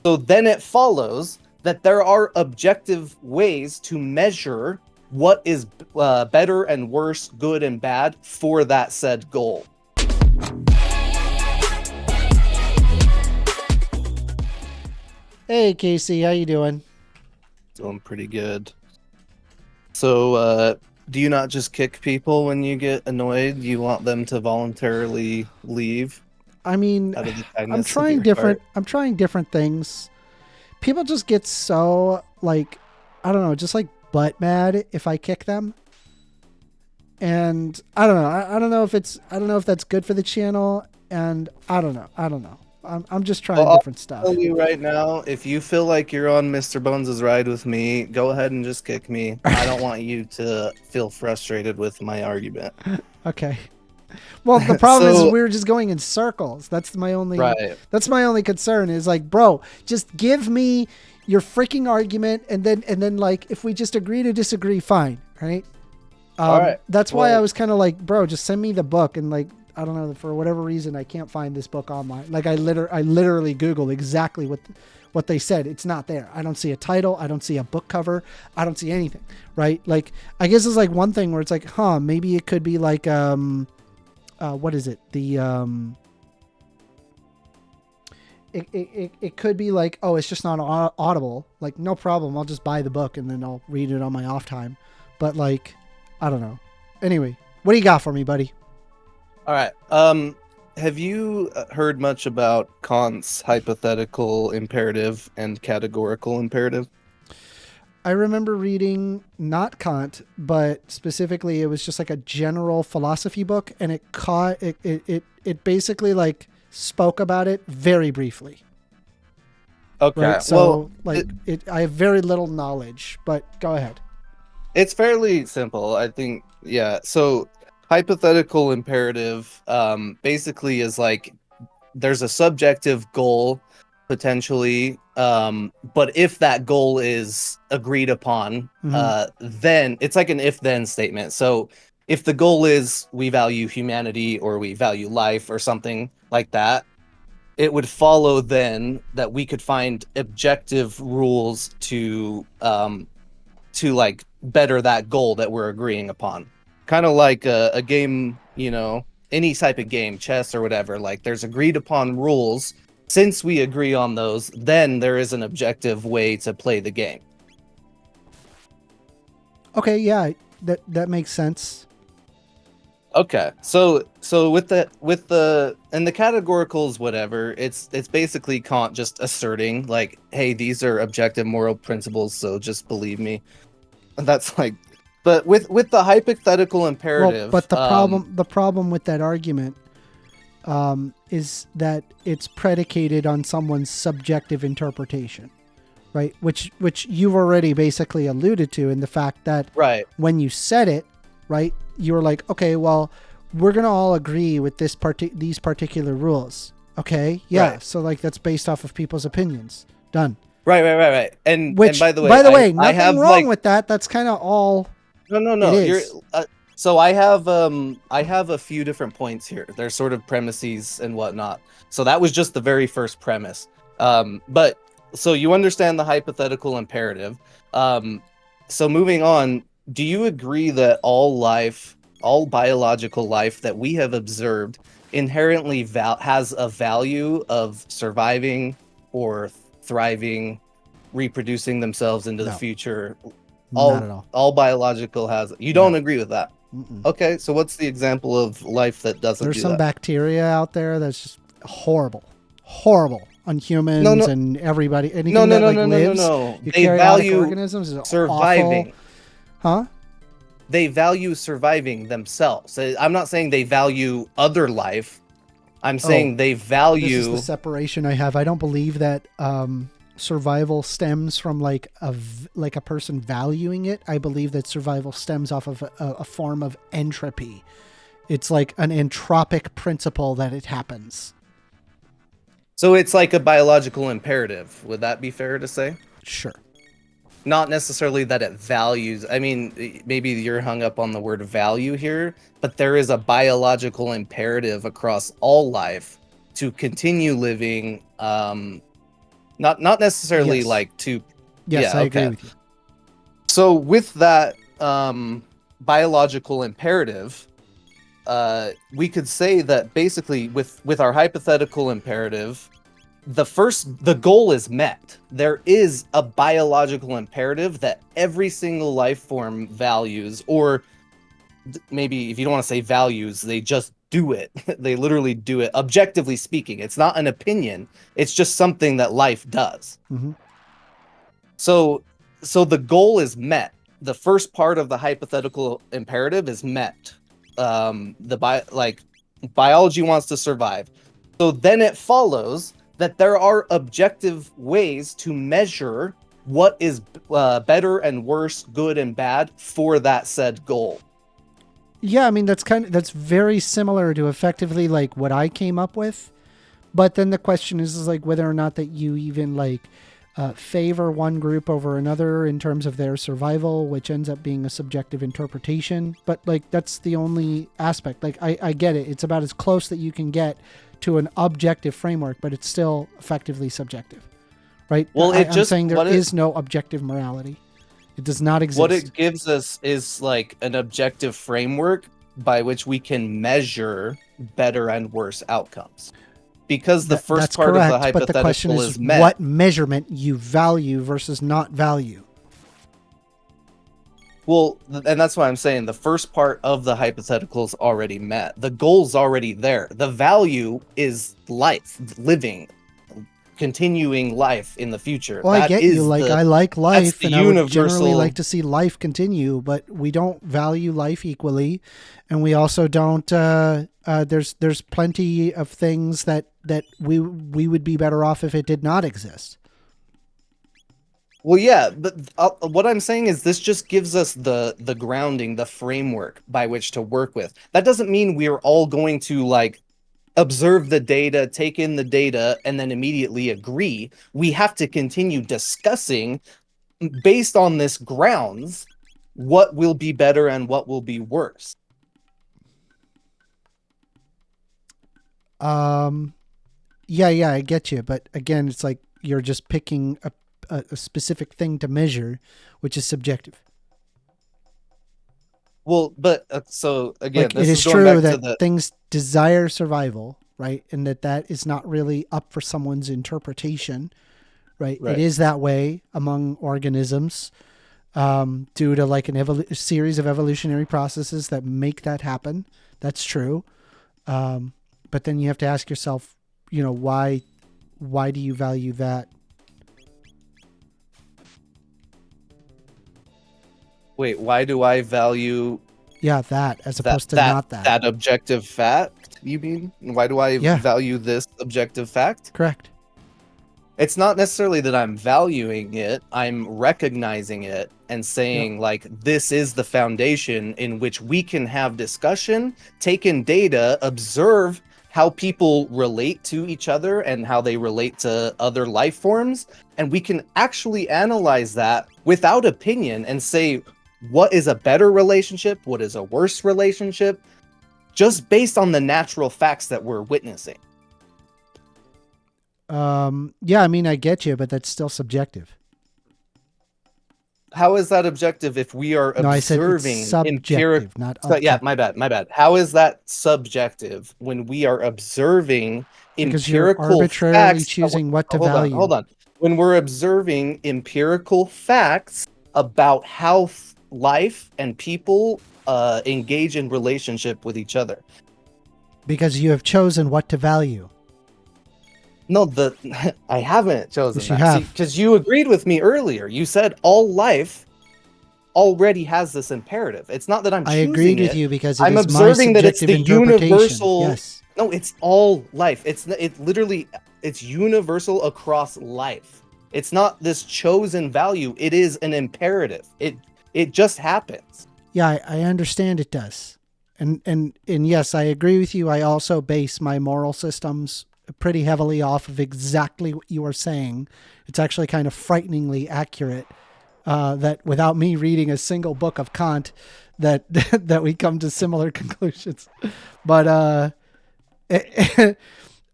So then it follows that there are objective ways to measure what is better and worse, good and bad for that said goal. Hey Casey, how you doing? Doing pretty good. So, do you not just kick people when you get annoyed? You want them to voluntarily leave I mean, out of the I'm kindness of trying your different. heart? I'm trying different things. People just get so like, I don't know, just like butt mad if I kick them. And I don't know. I don't know if it's. I don't know if that's good for the channel. And I don't know. I'm just trying Well, different I'll stuff. tell you right now, if you feel like you're on Mr. Bones' ride with me, go ahead and just kick me. I don't want you to feel frustrated with my argument. Okay. Well, the problem is So, we were just going in circles. That's my only. right. That's my only concern. Is like, bro, just give me your freaking argument, and then like, if we just agree to disagree, fine, right? All right. That's why I Well, was kind of like, bro, just send me the book, and like, I don't know, for whatever reason, I can't find this book online. Like, I literally Googled exactly what they said. It's not there. I don't see a title. I don't see a book cover. I don't see anything, right? Like, I guess it's like one thing where it's like, maybe it could be like, what is it? It could be like, oh, it's just not audible. Like, no problem. I'll just buy the book and then I'll read it on my off time. But like, I don't know. Anyway, what do you got for me, buddy? all right. Have you heard much about Kant's hypothetical imperative and categorical imperative? I remember reading not Kant, but specifically it was just like a general philosophy book, and it basically like spoke about it very briefly. Okay. Right. So Well, like I have very little knowledge, but go ahead. it's fairly simple, I think. Yeah. So hypothetical imperative basically is like there's a subjective goal potentially, but if that goal is agreed upon, Mm-hmm. then it's like an if-then statement. So if the goal is we value humanity or we value life or something like that, it would follow then that we could find objective rules to like better that goal that we're agreeing upon. Kind of like a game, any type of game, chess or whatever. Like there's agreed upon rules. Since we agree on those, then there is an objective way to play the game. Okay, yeah, that makes sense. Okay, so with the and the categoricals, whatever, it's basically Kant just asserting like, hey, these are objective moral principles, so just believe me. And that's like, but with the hypothetical imperative, Well, but the problem with that argument is that it's predicated on someone's subjective interpretation, right? Which you've already basically alluded to in the fact that right, when you said it, right, you were like, okay, well, we're gonna all agree with these particular rules, okay? Yeah, right, so like that's based off of people's opinions. Done. right. And Which, by the way, by the way, I nothing have wrong like with that. That's kind of all it no, you're is. so I have a few different points here. There's sort of premises and whatnot. So that was just the very first premise. But so you understand the hypothetical imperative. So moving on, do you agree that all life, all biological life that we have observed inherently has a value of surviving or thriving, reproducing themselves into the No, future? not all at all. all biological has. You don't No. agree with that? Mm-mm. Okay, so what's the example of life that doesn't There's do some that? bacteria out there that's just horrible on No, humans no, and everybody. no, Anything no, that no, like no, no, no, lives, no. They eukaryotic value organisms is awful, surviving. huh? They value surviving themselves. I'm not saying they value other life. I'm Oh, saying they this is the value. separation I have. I don't believe that survival stems from like like a person valuing it. I believe that survival stems off of a form of entropy. It's like an entropic principle that it happens. So it's like a biological imperative. Would that be fair to say? Sure. Not necessarily that it values. I mean, maybe you're hung up on the word value here, but there is a biological imperative across all life to continue living, Not necessarily Yes. like to. Yes, Yeah, I agree okay. with you. So with that biological imperative, we could say that basically with our hypothetical imperative, the goal is met. There is a biological imperative that every single life form values, or maybe if you don't want to say values, they just do it. They literally do it. Objectively speaking, it's not an opinion. It's just something that life does. Mm-hmm. So the goal is met. The first part of the hypothetical imperative is met. Biology wants to survive. So then it follows that there are objective ways to measure what is better and worse, good and bad for that said goal. Yeah, I mean that's very similar to effectively like what I came up with, but then the question is like whether or not that you even like favor one group over another in terms of their survival, which ends up being a subjective interpretation. But like that's the only aspect. Like I get it; it's about as close that you can get to an objective framework, but it's still effectively subjective, right? Well, I'm saying there is no objective morality. It does not exist. What it gives us is like an objective framework by which we can measure better and worse outcomes. Because the first part correct, of the hypothetical but the question is met. What measurement you value versus not value. Well, and that's why I'm saying the first part of the hypothetical is already met. The goal's already there. The value is life, living, continuing life in the future. Well, I get you. Like I like life, and I would generally like to see life continue, but we don't value life equally, and we also don't. There's plenty of things that we would be better off if it did not exist. Well, yeah, but what I'm saying is this just gives us the grounding, the framework by which to work with. That doesn't mean we're all going to like observe the data, take in the data, and then immediately agree. We have to continue discussing based on this grounds what will be better and what will be worse. Yeah, I get you, but again, it's like you're just picking a specific thing to measure, which is subjective. Well, but so again, like, it is true that things desire survival, right? And that is not really up for someone's interpretation, right? It is that way among organisms due to like a series of evolutionary processes that make that happen. That's true. But then you have to ask yourself, why do you value that? Wait, why do I value that as opposed to not that? That objective fact, you mean? Why do I value this objective fact? Correct. It's not necessarily that I'm valuing it, I'm recognizing it and saying like this is the foundation in which we can have discussion, take in data, observe how people relate to each other and how they relate to other life forms, and we can actually analyze that without opinion and say what is a better relationship, what is a worse relationship, just based on the natural facts that we're witnessing. Yeah, I mean, I get you, but that's still subjective. How is that objective if we are observing empirical? Not objective. Yeah, my bad. How is that subjective when we are observing because empirical you're arbitrarily facts? Choosing what to value. Hold on. When we're observing empirical facts about how life and people engage in relationship with each other. Because you have chosen what to value. No, I haven't chosen that. You have. Because you agreed with me earlier. You said all life already has this imperative. It's not that I'm choosing it. I agreed with you because I'm observing that it's the universal. Yes. No, it's all life. It's literally universal across life. It's not this chosen value. It is an imperative. It just happens. Yeah, I understand it does. And yes, I agree with you. I also base my moral systems pretty heavily off of exactly what you are saying. It's actually kind of frighteningly accurate that without me reading a single book of Kant that we come to similar conclusions. But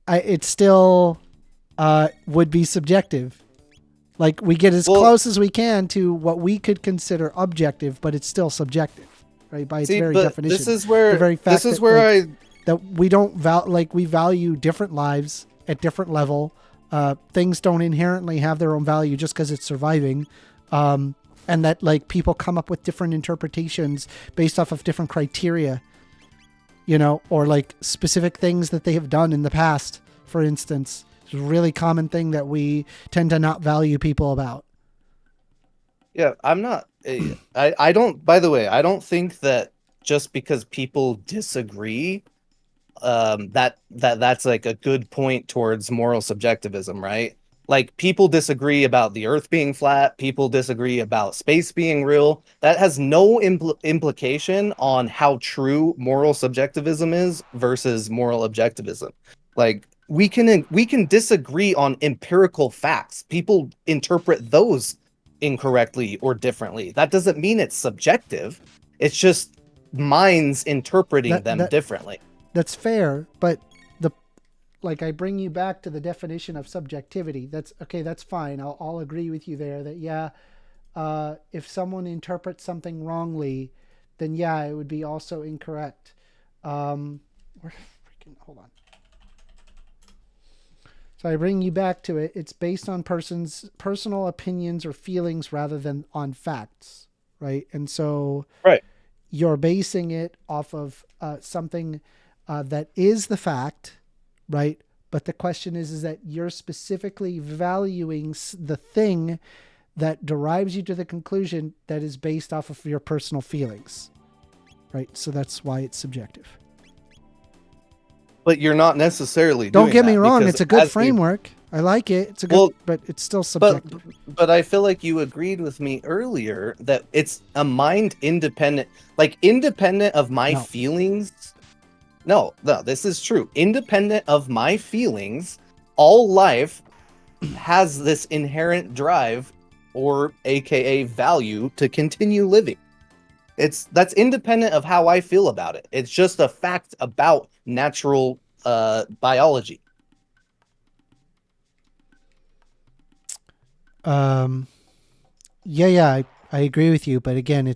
it's still would be subjective. Like we get as Well, close as we can to what we could consider objective, but it's still subjective, right? By its see, very but definition. this is The very fact this is that where like I that we don't we value different lives at different level. Things don't inherently have their own value just because it's surviving. And that like people come up with different interpretations based off of different criteria, or like specific things that they have done in the past, for instance. It's a really common thing that we tend to not value people about. Yeah, I'm not. I don't. By the way, I don't think that just because people disagree, that's like a good point towards moral subjectivism, right? Like people disagree about the Earth being flat. People disagree about space being real. That has no implication on how true moral subjectivism is versus moral objectivism. Like we can disagree on empirical facts. People interpret those incorrectly or differently. That doesn't mean it's subjective. It's just minds interpreting That them that differently. that's fair, but the like I bring you back to the definition of subjectivity. That's okay. That's fine. I'll agree with you there. That yeah, if someone interprets something wrongly, then yeah, it would be also incorrect. Hold on. So I bring you back to it. It's based on person's personal opinions or feelings rather than on facts, right? And so Right. you're basing it off of something that is the fact, right? But the question is that you're specifically valuing the thing that derives you to the conclusion that is based off of your personal feelings, right? So that's why it's subjective. But you're not necessarily Don't doing get me that wrong. because It's a good as we- framework. I like it. It's a good, Well, but it's still but subjective. but I feel like you agreed with me earlier that it's a mind independent, like independent of my No. feelings. No, this is true. Independent of my feelings, all life has this inherent drive or AKA value to continue living. That's independent of how I feel about it. It's just a fact about natural biology. Yeah, I agree with you, but again,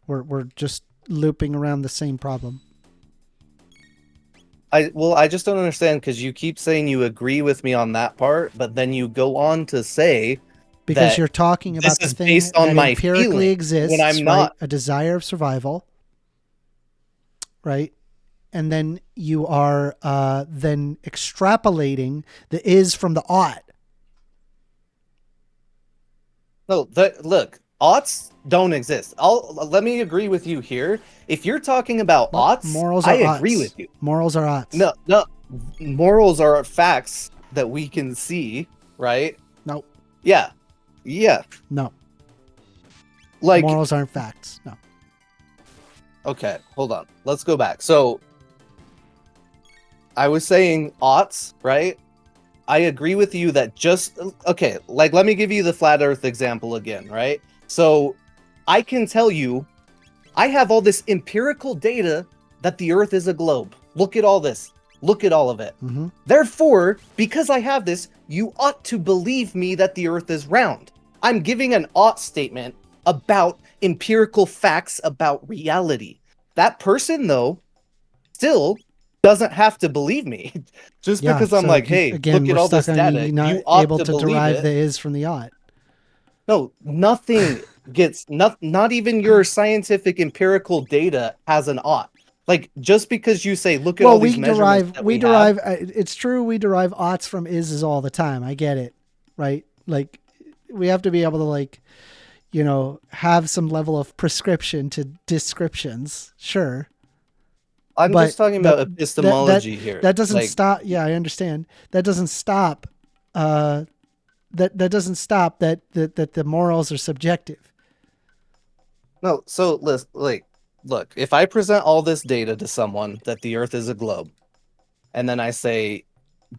we're just looping around the same problem. I just don't understand because you keep saying you agree with me on that part, but then you go on to say Because that you're talking this about the is thing based on that my empirically feeling exists, when I'm right? not. A desire of survival, right? And then you are then extrapolating the is from the ought. No, look, oughts don't exist. Let me agree with you here. If you're talking about What? oughts, Morals I are agree oughts. with you. Morals are oughts. No, morals are facts that we can see, right? No. Yeah. No. Like, Morals aren't facts. No. okay, hold on. Let's go back. So, I was saying oughts, right? I agree with you that okay, like let me give you the flat earth example again, right? So, I can tell you I have all this empirical data that the earth is a globe. Look at all this. Look at all of it. Mm-hmm. Therefore, because I have this, you ought to believe me that the earth is round. I'm giving an ought statement about empirical facts about reality. That person, though, still doesn't have to believe me. Just Yeah, because I'm so like, hey, again, look at we're all this stuck on data, you not you ought able to to believe derive it. the is from the ought. No, nothing gets, not even your scientific empirical data has an ought. Like, just because you say, look at all these measurements that we have. It's true, we derive oughts from is's all the time. I get it, right? Like, we have to be able to, like, have some level of prescription to descriptions. Sure. I'm But just talking about epistemology here. That doesn't Like, stop. Yeah, I understand. That doesn't stop. That doesn't stop that the morals are subjective. no, so look, if I present all this data to someone that the earth is a globe, and then I say,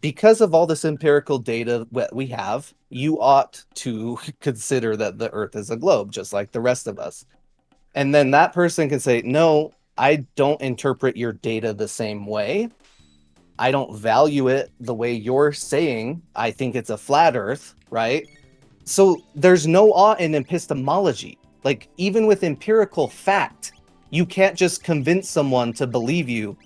because of all this empirical data that we have, you ought to consider that the earth is a globe, just like the rest of us. And then that person can say, no, I don't interpret your data the same way. I don't value it the way you're saying. I think it's a flat earth, right? So there's no awe in epistemology. Like, even with empirical fact, you can't just convince someone to believe you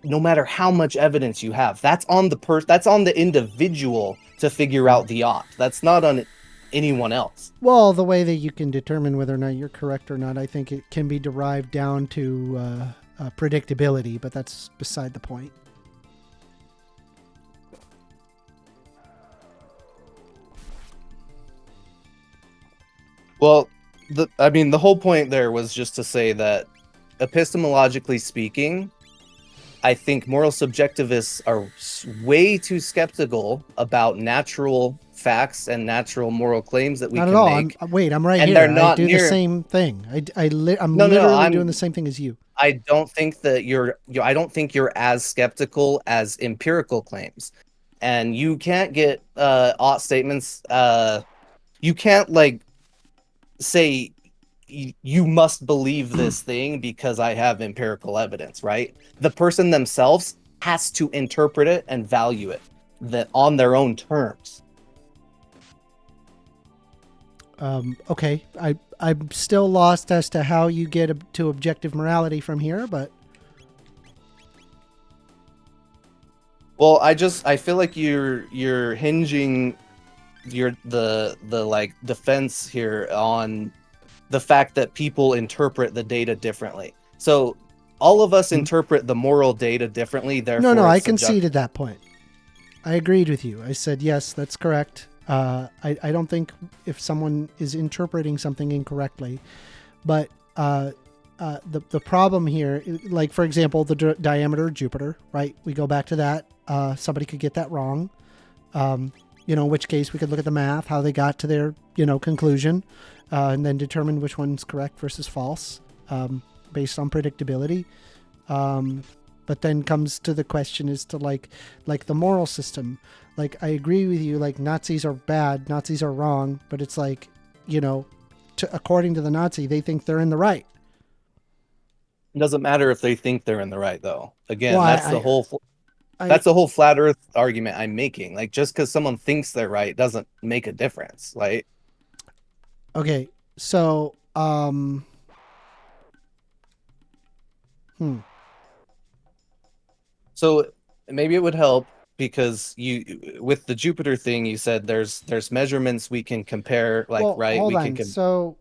no matter how much evidence you have. That's on that's on the individual to figure out the ought. That's not on anyone else. Well, the way that you can determine whether or not you're correct or not, I think it can be derived down to predictability, but that's beside the point. Well, the whole point there was just to say that epistemologically speaking, I think moral subjectivists are way too skeptical about natural facts and natural moral claims that we Not can at all. make. I'm right and here. they're I not do near... the same thing. I'm No, literally doing the same thing as you. I don't think that I don't think you're as skeptical as empirical claims. And you can't get ought statements. You can't like say you must believe this thing because I have empirical evidence, right? The person themselves has to interpret it and value it on their own terms. Okay, I'm still lost as to how you get to objective morality from here, but well, I feel like you're hinging the like defense here on the fact that people interpret the data differently. So all of us interpret the moral data differently. Therefore, no, I conceded that point. I agreed with you. I said yes, that's correct. I don't think if someone is interpreting something incorrectly, but the problem here, like for example, the diameter of Jupiter, right? We go back to that. Somebody could get that wrong. In which case we could look at the math, how they got to their, conclusion, and then determine which one's correct versus false, based on predictability. But then comes to the question as to like the moral system. Like, I agree with you, like Nazis are bad, Nazis are wrong, but it's like, according to the Nazi, they think they're in the right. It doesn't matter if they think they're in the right, though. Again, Well, that's the whole flat earth argument I'm making. Like, just because someone thinks they're right doesn't make a difference, right? Okay, so So maybe it would help because with the Jupiter thing, you said there's measurements we can compare, like, well, right? Hold we on. can So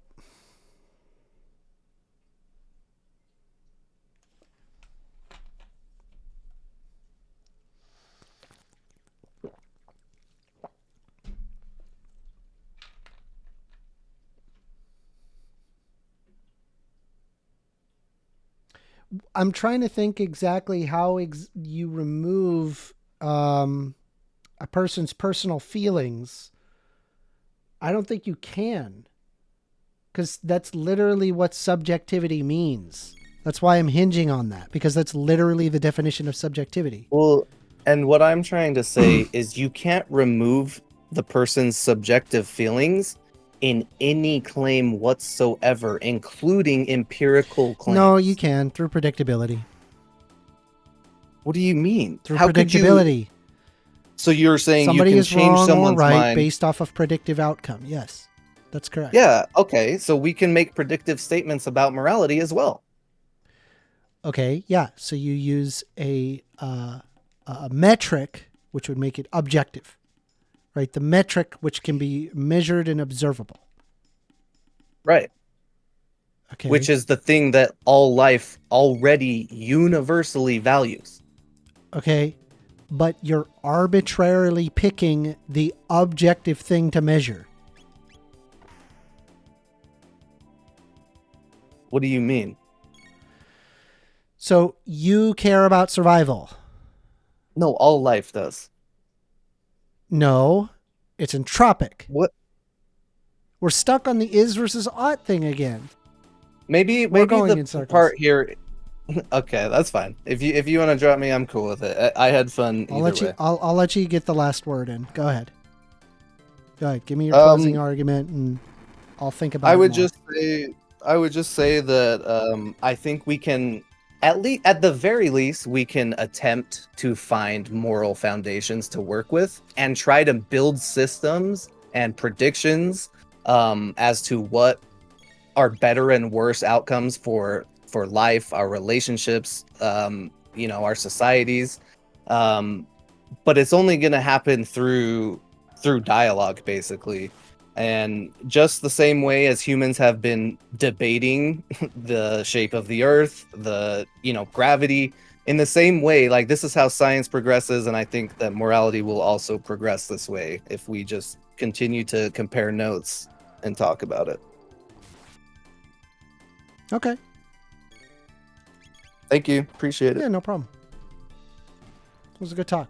I'm trying to think exactly how you remove a person's personal feelings. I don't think you can, because that's literally what subjectivity means. That's why I'm hinging on that, because that's literally the definition of subjectivity. Well, and what I'm trying to say is you can't remove the person's subjective feelings in any claim whatsoever, including empirical claims. No, you can, through predictability. What do you mean? Through How predictability. So you're saying Somebody you can is change wrong someone's or right mind based off of predictive outcome. Yes, that's correct. Yeah, okay. So we can make predictive statements about morality as well. Okay, yeah. So you use a metric, which would make it objective, right? The metric which can be measured and observable. Right. Okay. Which is the thing that all life already universally values. Okay. But you're arbitrarily picking the objective thing to measure. What do you mean? So you care about survival. No, all life does. No, it's entropic. What? We're stuck on the is versus ought thing again. Maybe going in the circles. part here. Okay, that's fine. If you want to drop me, I'm cool with it. I had fun either way. I'll let you get the last word in. Go ahead. Go ahead. Give me your closing argument, and I'll think about it. I would just say that I think we can at the very least, we can attempt to find moral foundations to work with and try to build systems and predictions as to what are better and worse outcomes for life, our relationships, our societies. But it's only going to happen through dialogue, basically. And just the same way as humans have been debating the shape of the earth, gravity, in the same way, like, this is how science progresses, and I think that morality will also progress this way if we just continue to compare notes and talk about it. Okay. Thank you. Appreciate it. Yeah, no problem. It was a good talk.